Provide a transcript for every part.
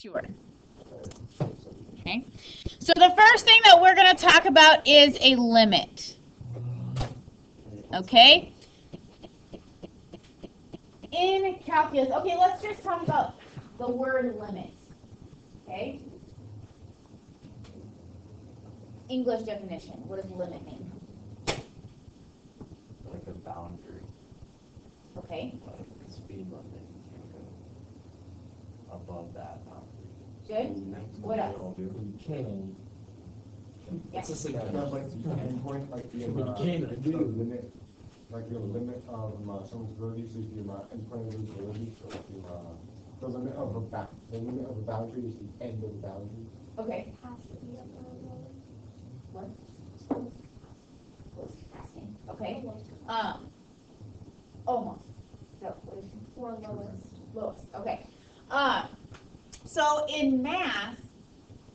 Sure. Okay. So the first thing that we're going to talk about is a limit. Okay. In calculus, okay, let's just talk about the word limit. Okay. English definition. What does limit mean? Like a boundary. Okay. Like a speed limit. Above that boundary. Good. What else? You can. Yes. It's just like like you can point like the limit, like the limit of someone's ability. So if you endpoint of ability, so if you the limit of the limit of a boundary is the end of the boundary. Okay. What? Okay. Almost. So what is Or lowest. lowest? Okay. So in math,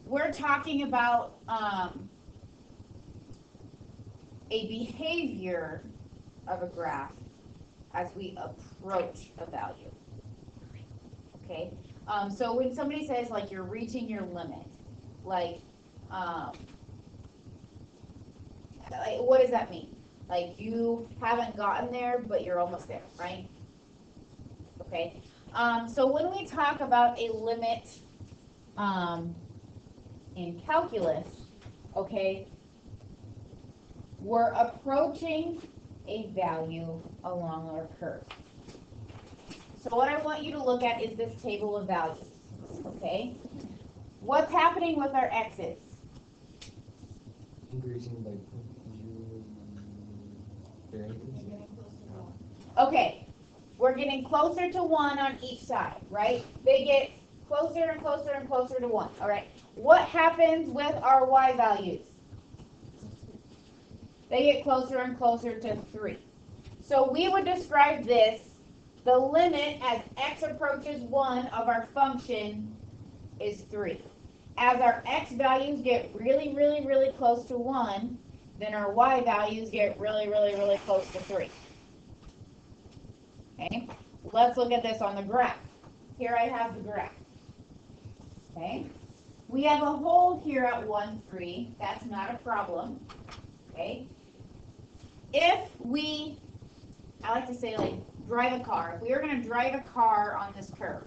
we're talking about a behavior of a graph as we approach a value. Okay. So when somebody says like you're reaching your limit, like what does that mean? Like you haven't gotten there, but you're almost there, right? Okay. So when we talk about a limit in calculus, okay, we're approaching a value along our curve. So what I want you to look at is this table of values, okay? What's happening with our x's? Increasing like Okay, we're getting closer to 1 on each side, right? They get closer and closer and closer to 1, all right? What happens with our y values? They get closer and closer to 3. So we would describe this, the limit as x approaches 1 of our function is 3. As our x values get really, really, really close to 1, then our y values get really, really, really close to 3. Okay, let's look at this on the graph. Here I have the graph. Okay, we have a hold here at 1, 3. That's not a problem. Okay, if we, I like to say like drive a car. If we are going to drive a car on this curve,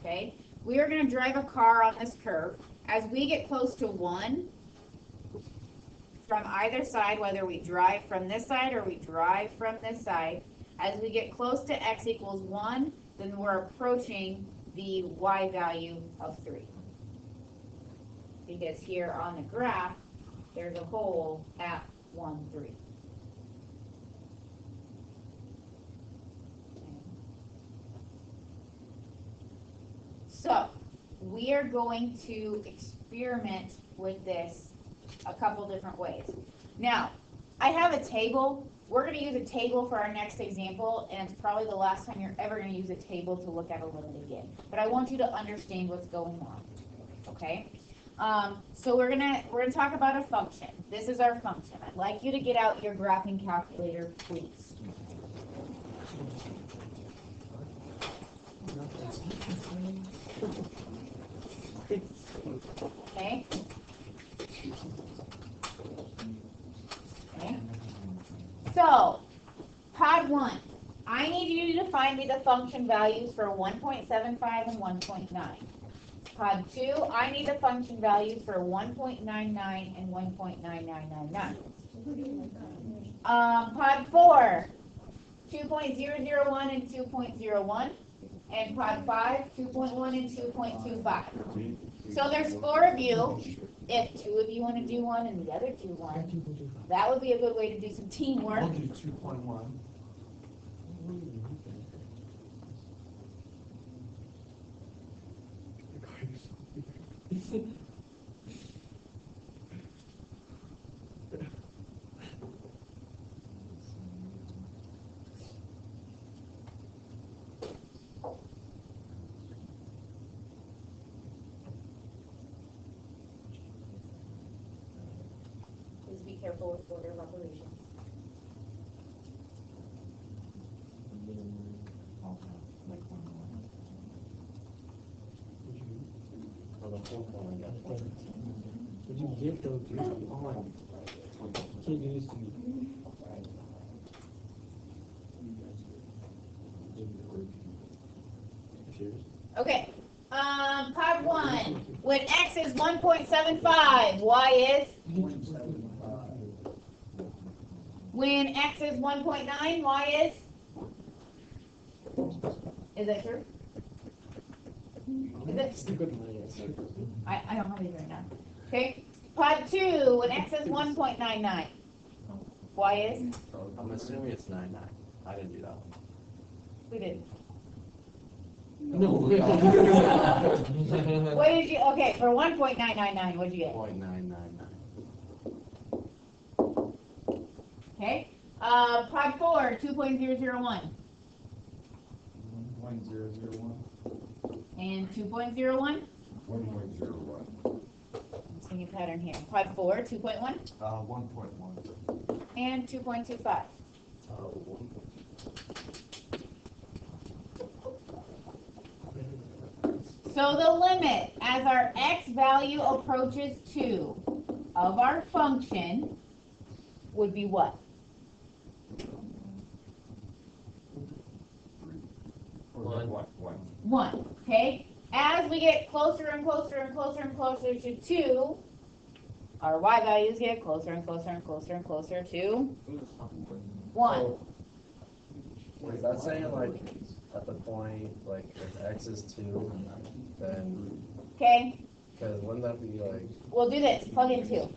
okay, we are going to drive a car on this curve. As we get close to 1, from either side, whether we drive from this side or we drive from this side, as we get close to x equals 1, then we're approaching the y value of 3. Because here on the graph, there's a hole at 1, 3. So, we are going to experiment with this a couple different ways. Now, I have a table. We're going to use a table for our next example, and it's probably the last time you're ever going to use a table to look at a limit again. But I want you to understand what's going on. Okay? So we're gonna talk about a function. This is our function. I'd like you to get out your graphing calculator, please. Okay. Okay. So, pod 1. I need you to find me the function values for 1.75 and 1.9. Pod 2, I need the function values for 1.99 and 1.9999. Pod 4, 2.001 and 2.01. And pod 5, 2.1 and 2.25. So there's 4 of you. If 2 of you want to do one and the other 2 want, that would be a good way to do some teamwork. I'll do 2.1. Please be careful with order of operations. For the whole one, I got it. Would you get those two on? Can't do this to me. Okay, pod 1, when x is 1.75, y is? When x is 1.9, y is? Is that true? Is it? I don't have these right now. Okay, pod 2, when x is 1.99, y is? I'm assuming it's 9, 9. I didn't do that one. We didn't. No. What did you, okay, for 1.999, what did you get? 0.999. Okay, pod 4, 2.001. 1.001. And 2.01? 1.01. I'm seeing a pattern here. Pod 4, 2.1. 1.1. And 2.25. So the limit as our x value approaches 2 of our function would be what? One. 1. Okay? As we get closer and closer and closer and closer to 2, our y values get closer and closer and closer and closer to 1. Is that saying like at the point like if x is 2, then Okay? because wouldn't that be like We'll do this. Plug in 2.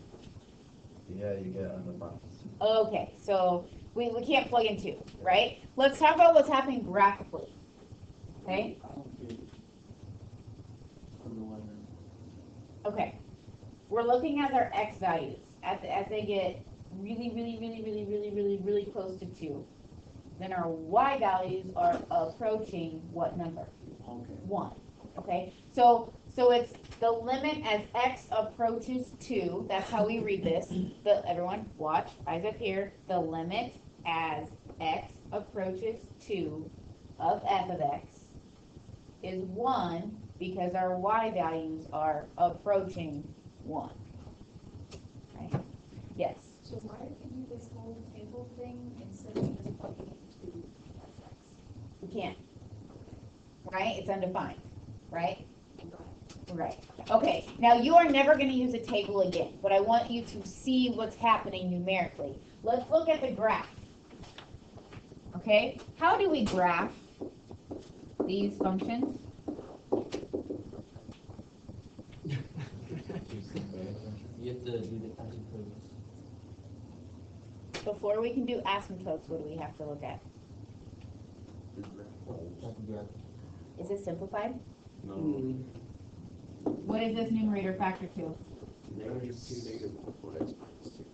yeah you get undefined. Okay, so we can't plug in 2, right? Let's talk about what's happening graphically. Okay? Okay. We're looking at our x values as they get really, really, really, really, really, really, really close to 2. Then our y values are approaching what number? 1. Okay? So it's the limit as x approaches 2. That's how we read this. Everyone, watch. Eyes up here. The limit as x approaches 2 of f of x is 1 because our y values are approaching 1. Right? Yes? So why did you do this whole table thing instead of just plugging into FX? We can't. Right? It's undefined. Right? Right. Okay, now you are never going to use a table again, but I want you to see what's happening numerically. Let's look at the graph. Okay, how do we graph these functions? You have to do the asymptotes. Before we can do asymptotes, what do we have to look at? Is it simplified? No. What is this numerator factor to? -2, -1 x minus 2.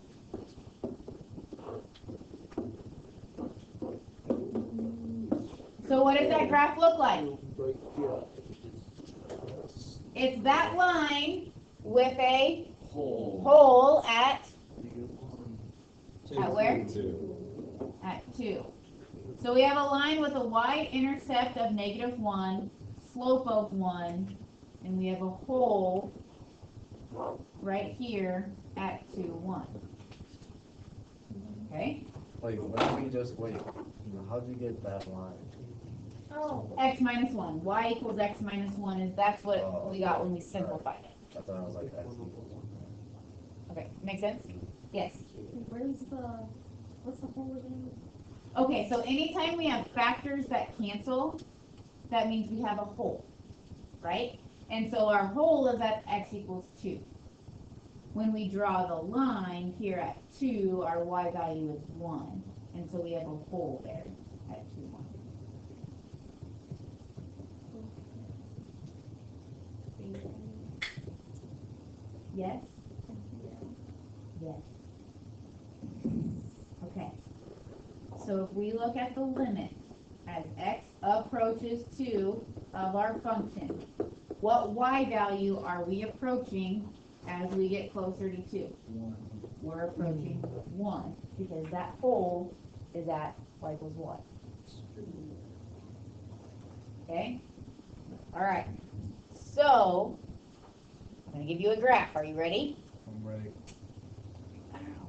So what does that graph look like? It's that line with a hole at where? 2. At 2. So we have a line with a y-intercept of -1, slope of 1, and we have a hole right here at 2, 1. Okay? Wait, what did we just wait? How did you get that line? Oh. X minus 1. Y equals x minus 1 is that's what we got when we simplified it. I thought it was like x equals 1. Okay, make sense? Yes. What's the whole again? Okay, so anytime we have factors that cancel, that means we have a hole, right? And so our hole is at x equals 2. When we draw the line here at 2, our y value is 1. And so we have a hole there at 2, 1. Yes? Yes. Okay. So if we look at the limit as x approaches 2 of our function, what y value are we approaching as we get closer to 2? 1. We're approaching 1 because that hole is at y equals what? Okay? All right. So gonna give you a graph. Are you ready? I'm ready.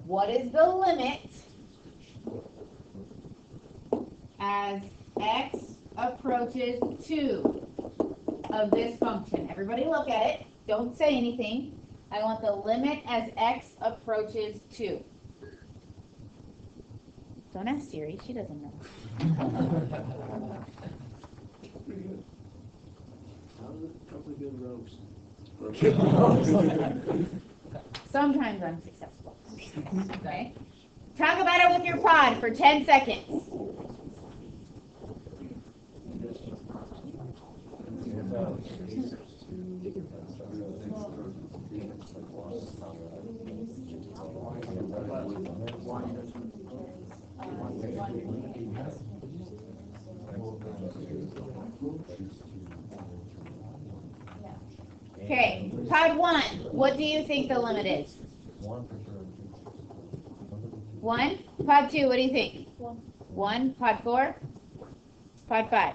What is the limit as x approaches 2 of this function? Everybody look at it. Don't say anything. I want the limit as x approaches 2. Don't ask Siri. She doesn't know. Sometimes I'm successful. Okay. Talk about it with your pod for 10 seconds. Okay, pod 1, what do you think the limit is? 1 for sure. 1? Pod 2, what do you think? 1. Pod 4? Pod 5?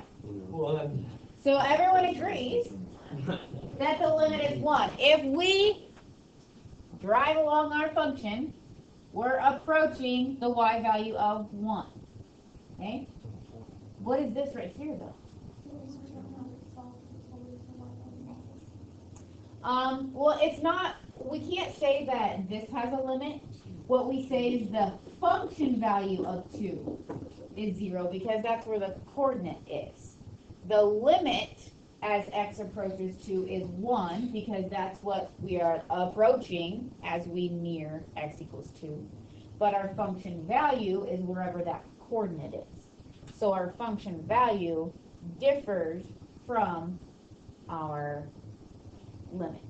1. So everyone agrees that the limit is 1. If we drive along our function, we're approaching the y value of 1. Okay? What is this right here, though? Well, it's not, we can't say that this has a limit. What we say is the function value of 2 is 0 because that's where the coordinate is. The limit as x approaches 2 is 1 because that's what we are approaching as we near x equals 2. But our function value is wherever that coordinate is. So our function value differs from our limit.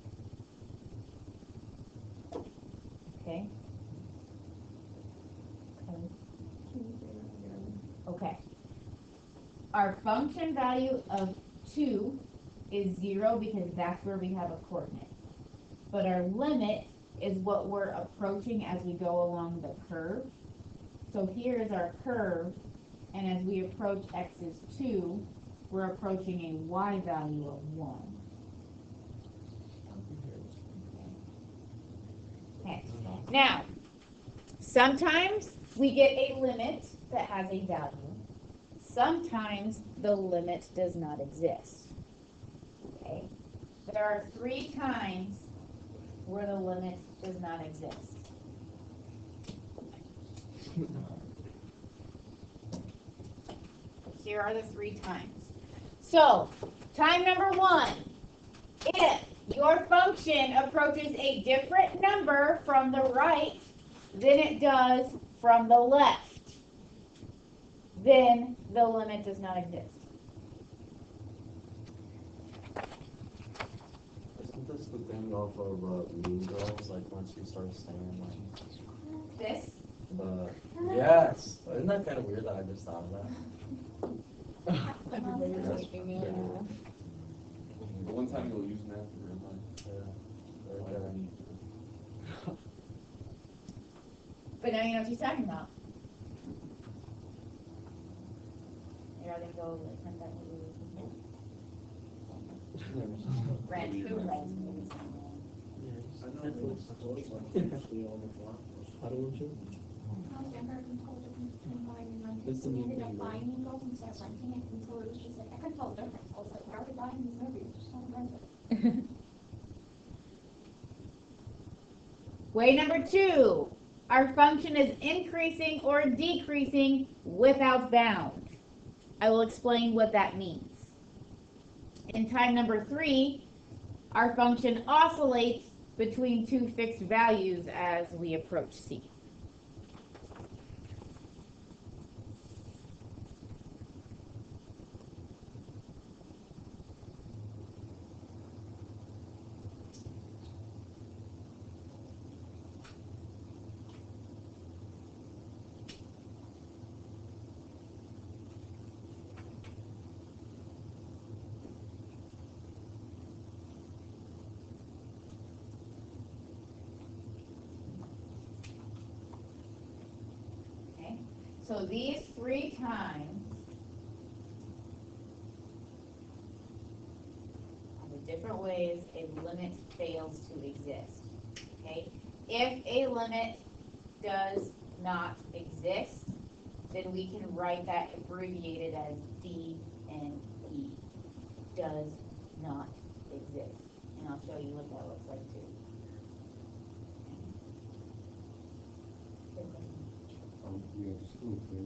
Okay? Okay. Our function value of 2 is 0 because that's where we have a coordinate. But our limit is what we're approaching as we go along the curve. So here is our curve, and as we approach x is 2, we're approaching a y value of 1. Okay. Now, sometimes we get a limit that has a value. Sometimes the limit does not exist. Okay? There are 3 times where the limit does not exist. Here are the 3 times. So, time number 1, if your function approaches a different number from the right than it does from the left, then the limit does not exist. Isn't this the thing off of Mean Girls, like once you start saying like This? yes. Isn't that kind of weird that I just thought of that? The one time you'll use math in real life. Yeah. But now you know what she's talking about. Here they go. Red food rights. How do you? I was younger and told the difference between buying and renting. That's the We new ended up thing, buying Mean Girls instead of renting it until it was just like, I couldn't tell the difference. I was like, why are we buying these movies? Just don't rent it. Way number 2. Our function is increasing or decreasing without bound. I will explain what that means. In time number 3, our function oscillates between 2 fixed values as we approach C. So these 3 times are the different ways a limit fails fails to exist, okay? If a limit does not exist, then we can write that abbreviated as DNE, does not exist. And I'll show you what that looks like too. Yeah, just a little thing,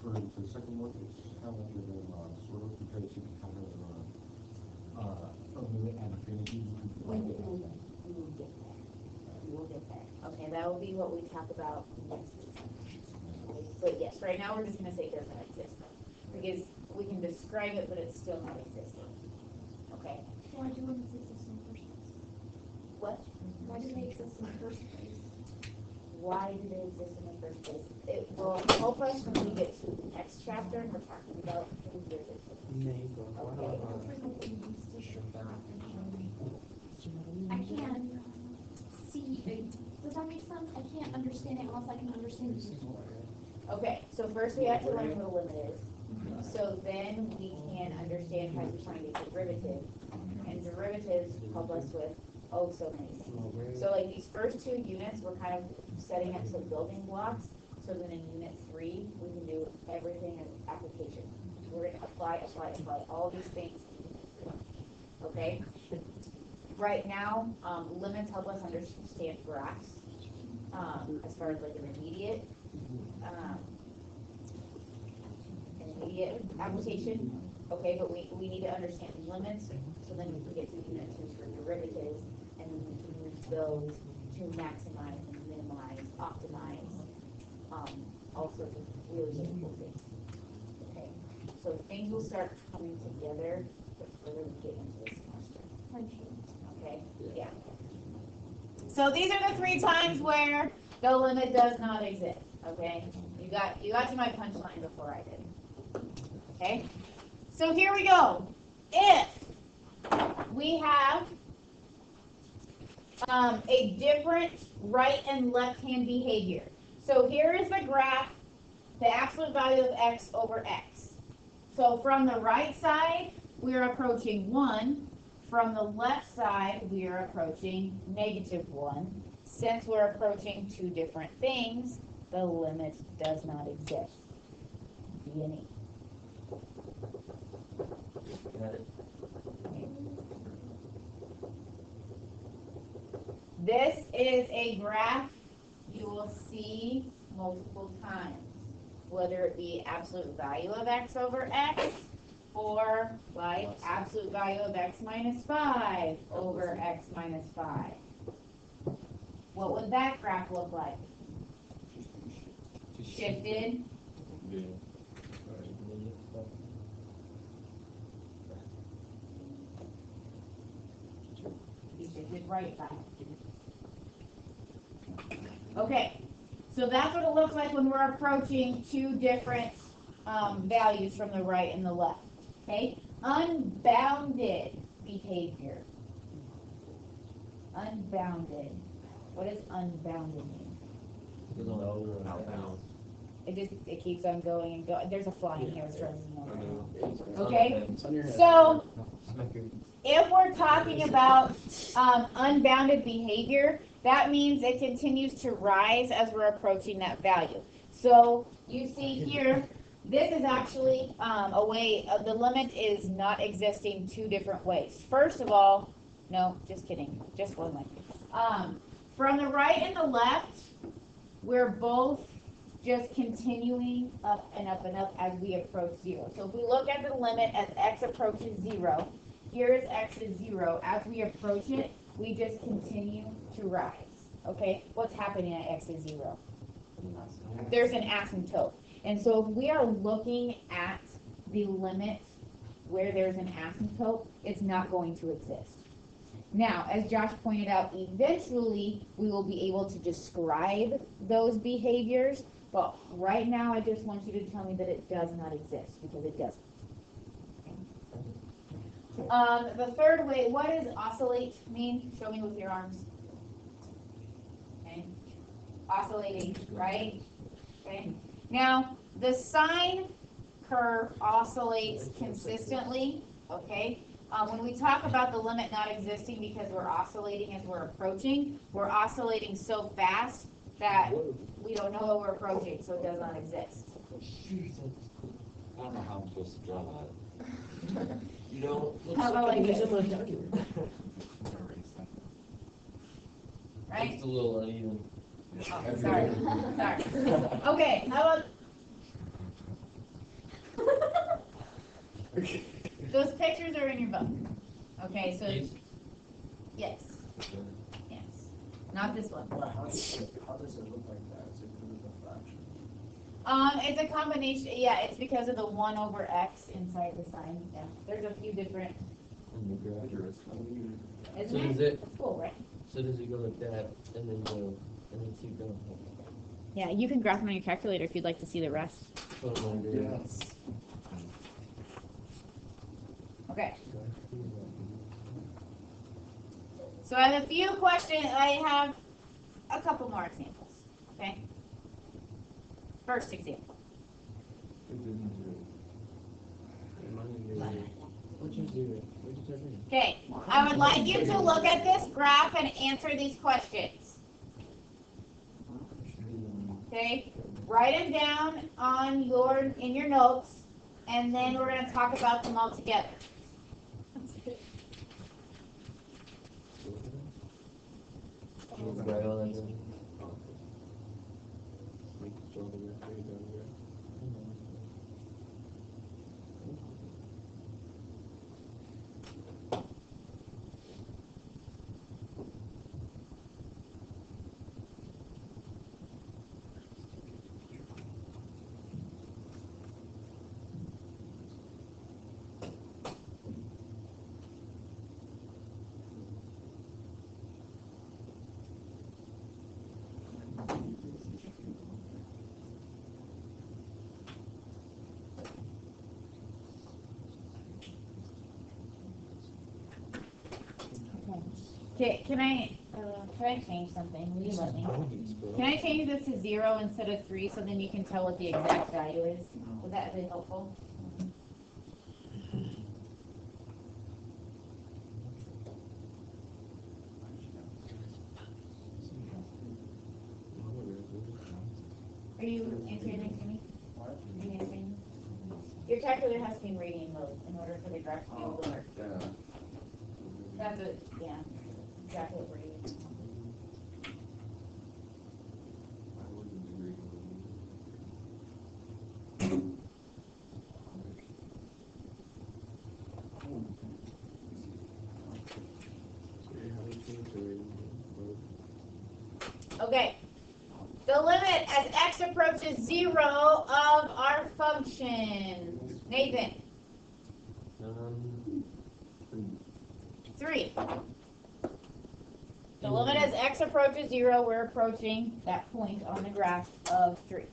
for the second one, it's kind of like you're doing, sort of, because you can kind of, a limit and affinity. We will get there. We will get there. Okay, that will be what we talk about next week. Okay, but yes, right now we're just gonna say does not exist, because we can describe it, but it's still not existing. Okay? Why do limits exist in the first place? What? Why do they exist in the first place? Why do they exist in the first place? It will help us when we get to the next chapter and we're talking about behaviors. Okay. I can't see it. Does that make sense? I can't understand it unless I can understand it. Okay, so first we have to learn what a limit is. So then we can understand how to find a derivative. And derivatives help us with oh so many things. So like these first two units, we're kind of setting up some building blocks. So then in unit 3, we can do everything as application. We're going to apply all these things. Okay? Right now, limits help us understand graphs as far as like an immediate application. Okay, but we need to understand limits, so then we can get to unit 2 for derivatives, and then we can use those to maximize and minimize, optimize, all sorts of really useful things. Okay, so things will start coming together the further we get into this semester. Okay, yeah. So these are the 3 times where the limit does not exist. Okay, you got to my punchline before I did. Okay, so here we go. If we have a different right and left hand behavior. So here is the graph, the absolute value of x over x. So from the right side, we are approaching 1. From the left side, we are approaching -1. Since we're approaching 2 different things, the limit does not exist. D&E. This is a graph you will see multiple times, whether it be absolute value of x over x, or like absolute value of x minus 5 over x minus 5. What would that graph look like? Shifted. Yeah. He shifted right side. Okay, so that's what it looks like when we're approaching 2 different values from the right and the left. Okay, unbounded behavior. Unbounded. What does unbounded mean? It keeps on going and going. There's a fly in here. It's driving me nuts. Okay, so if we're talking about unbounded behavior, that means it continues to rise as we're approaching that value. So you see here, this is actually a way of the limit is not existing 2 different ways. First of all, no, just kidding, just one way. From the right and the left, we're both just continuing up and up and up as we approach 0. So if we look at the limit as x approaches 0, here is x is 0. As we approach it, we just continue to rise. Okay, what's happening at x is 0? There's an asymptote. And so if we are looking at the limit where there's an asymptote, it's not going to exist. Now, as Josh pointed out, eventually we will be able to describe those behaviors, but right now I just want you to tell me that it does not exist, because it doesn't. The third way, what does oscillate mean? Show me with your arms. Okay. Oscillating, right? Okay. Now, the sine curve oscillates consistently, okay? When we talk about the limit not existing because we're oscillating as we're approaching, we're oscillating so fast that we don't know what we're approaching, so it does not exist. I don't know how I'm supposed to draw that. You know, How about like use this? my calculator. Right? It's a little uneven. Oh, sorry. Sorry. Okay, how about those pictures are in your book. Okay, so These? yes. Yes. Not this one. How does it look like that? Is it because of the fraction? It's a combination. Yeah, it's because of the 1 over x inside the sign. Yeah, there's a few different. Isn't So it? does it, It's cool, right? so does it go like that, and then go, and then keep going? Yeah, you can graph them on your calculator if you'd like to see the rest. Yes. Okay. So I have a few questions. I have a couple more examples. Okay. First example. What'd you do? What'd you type in? Okay. I would like you to look at this graph and answer these questions. Okay. Write them down on in your notes, and then we're going to talk about them all together. Right on that. Okay, can I change something? Will you let me? Can I change this to 0 instead of 3 so then you can tell what the exact value is? Would that be helpful? Are you answering to me? Are you answering? Your calculator has to be in radian mode in order for the graph to be able to work. That's it, yeah. Exactly what we're doing. Okay. The limit as x approaches 0 of our function. Nathan. 3. The limit as x approaches 0, we're approaching that point on the graph of 3.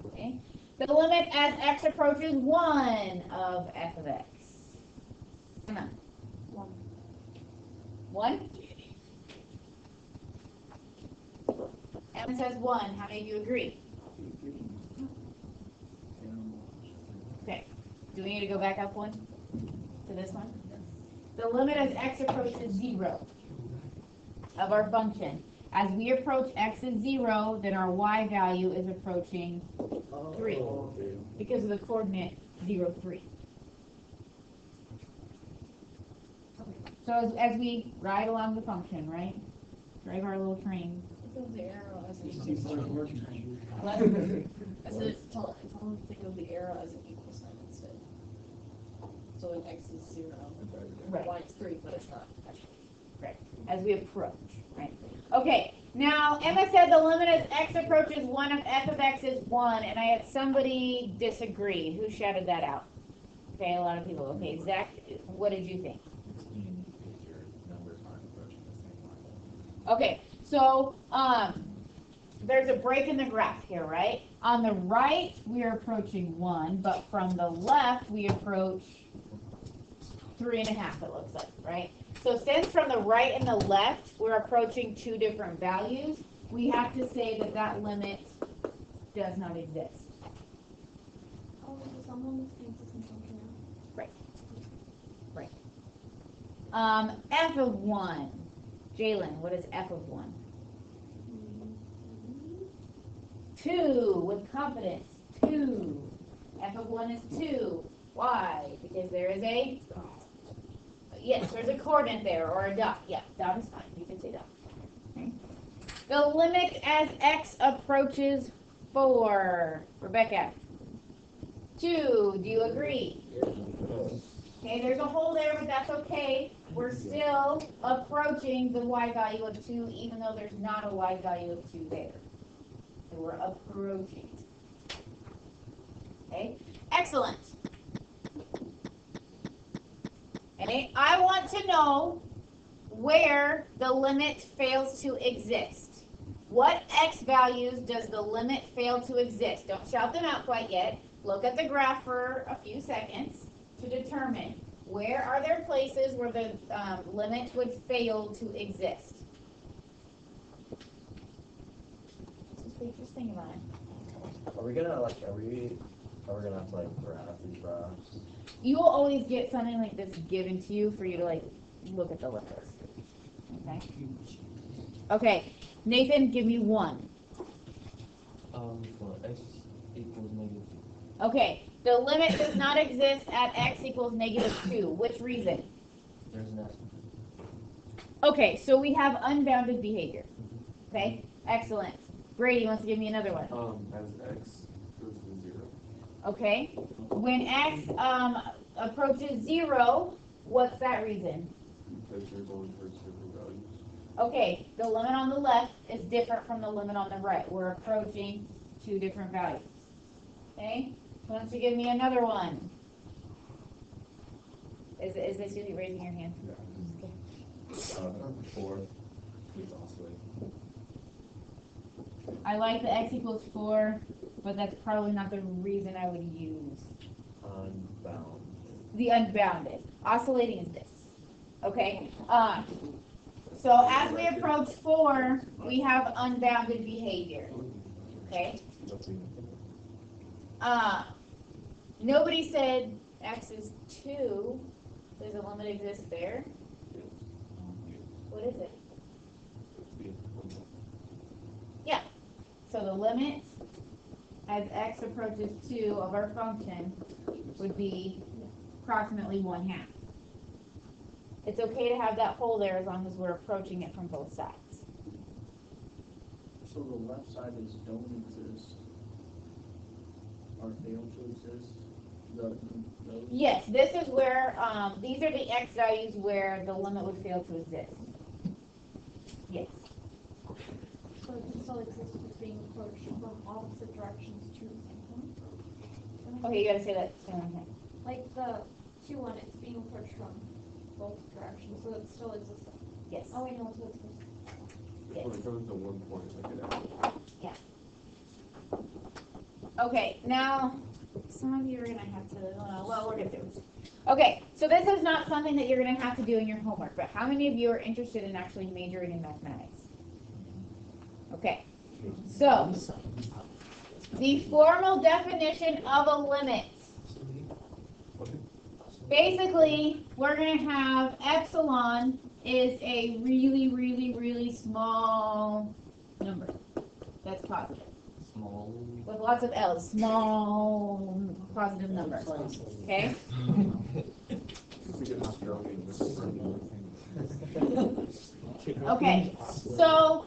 Okay. The limit as x approaches 1 of f of x. Come on. 1? Evan says 1. How many of you agree? Okay. Do we need to go back up 1 to this one? The limit as x approaches 0 of our function. As we approach x is 0, then our y value is approaching 3 because of the coordinate 0, 3. So as we ride along the function, right? Drive our little train. The arrow as an Seems equal like sign. work. What? I said it's telling them to think of the arrow as an equal sign instead. So when x is 0, Right. y is 3, but it's not. Right. As we approach, right? Okay. Now, Emma said the limit as x approaches 1 of f of x is 1, and I had somebody disagree. Who shouted that out? Okay, a lot of people. Okay, Zach, what did you think? Okay, so there's a break in the graph here, right? On the right, we are approaching 1, but from the left, we approach 3.5, it looks like, right? So since from the right and the left, we're approaching 2 different values, we have to say that that limit does not exist. Oh, so someone was paying attention now. Right. F of 1. Jalen, what is F of 1? 2, with confidence. 2. F of 1 is 2. Why? Because there is a, yes, there's a coordinate there, or a dot. Yeah, dot is fine. You can say dot. Okay. The limit as x approaches 4. Rebecca. 2. Do you agree? Okay, there's a hole there, but that's okay. We're still approaching the y value of 2, even though there's not a y value of 2 there. So we're approaching. Okay, excellent. Okay, I want to know where the limit fails to exist. What x values does the limit fail to exist? Don't shout them out quite yet. Look at the graph for a few seconds to determine where are there places where the limit would fail to exist. Just think about it. Are we gonna have to like graph these graphs? You will always get something like this given to you for you to like look at the limits. Okay. Okay. Nathan, give me 1. For x equals negative 2. Okay. The limit does not exist at x equals negative 2. Which reason? There's an s. Okay, so we have unbounded behavior. Okay, excellent. Brady wants to give me another one. As x goes to 0. Okay, when x approaches 0, what's that reason? Because you're going towards different values. Okay, the limit on the left is different from the limit on the right. We're approaching 2 different values. Okay, why don't you give me another one? Is this you raising your hand? Okay. 4 is oscillating. I like the x equals 4, but that's probably not the reason I would use. Unbound. The unbounded. Oscillating is this. Okay. So as we approach 4, we have unbounded behavior. Okay. Nobody said x is 2. Does a limit exist there? What is it? Yeah. So the limit as x approaches 2 of our function would be approximately 1/2. It's okay to have that hole there as long as we're approaching it from both sides. So the left side is don't exist, or fail to exist. Those? Yes, this is where, these are the x values where the limit would fail to exist. Yes. So it can still exist if it's being approached from opposite directions to the same point. Okay, you gotta say that. Like the 2-1, it's being approached from both directions, so it still exists. Yes. Oh, wait, no, it's exists. Yes. When it goes to 1 point, like it Yeah. Okay, now, some of you are gonna have to, well, we're gonna do it. Okay, so this is not something that you're gonna have to do in your homework, but how many of you are interested in actually majoring in mathematics? Okay, so, the formal definition of a limit. Basically, we're going to have epsilon is a really, really, really small number that's positive. Small. With lots of L's. Small positive number. Okay? Okay, so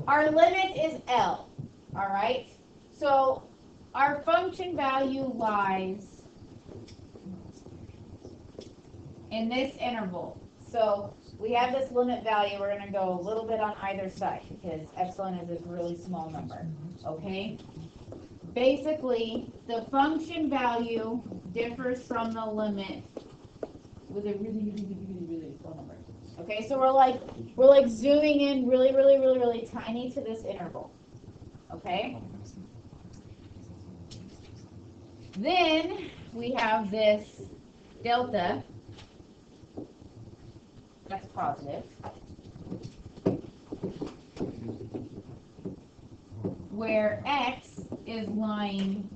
our limit is L. Alright? So our function value lies in this interval. So we have this limit value. We're going to go a little bit on either side because epsilon is this really small number. Okay? Basically, the function value differs from the limit with a really, really, really, really small number. Okay, so we're like zooming in really, really, really, really tiny to this interval. Okay? Then we have this delta. That's positive. Where x is lying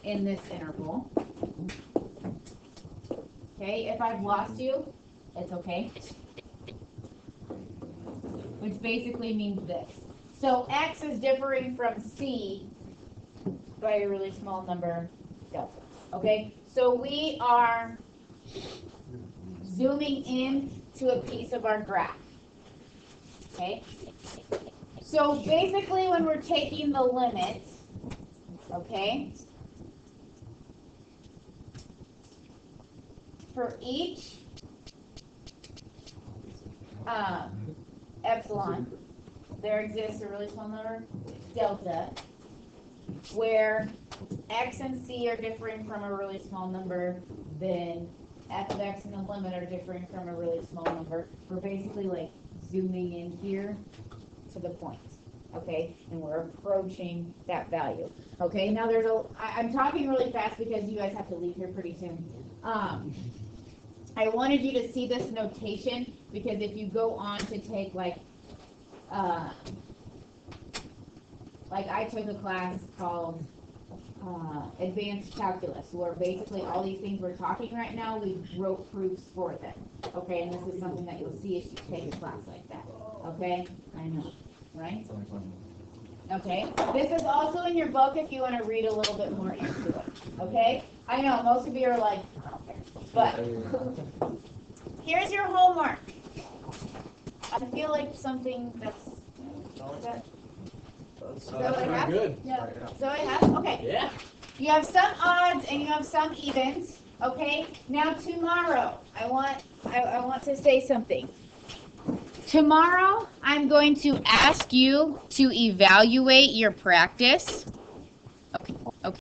in this interval. Okay, Okay, if I've lost you, it's okay. Which basically means this. So x is differing from c by a really small number, delta. Okay, so we are zooming in to a piece of our graph. Okay, so basically when we're taking the limit, okay, for each epsilon, there exists a really small number, delta, where x and c are differing from a really small number, then f of x and the limit are differing from a really small number. We're basically like zooming in here to the point, okay? And we're approaching that value, okay? Now there's I'm talking really fast because you guys have to leave here pretty soon. I wanted you to see this notation because if you go on to take like I took a class called Advanced Calculus, where basically all these things we're talking right now, we wrote proofs for them. Okay, and this is something that you'll see if you take a class like that. Okay, I know, right? Okay, this is also in your book if you want to read a little bit more into it. Okay, I know most of you are like, okay, but here's your homework. I feel like something that's That's good. Yeah. So I have, okay. Yeah. You have some odds and you have some evens, okay? Now tomorrow, I want to say something. Tomorrow, I'm going to ask you to evaluate your practice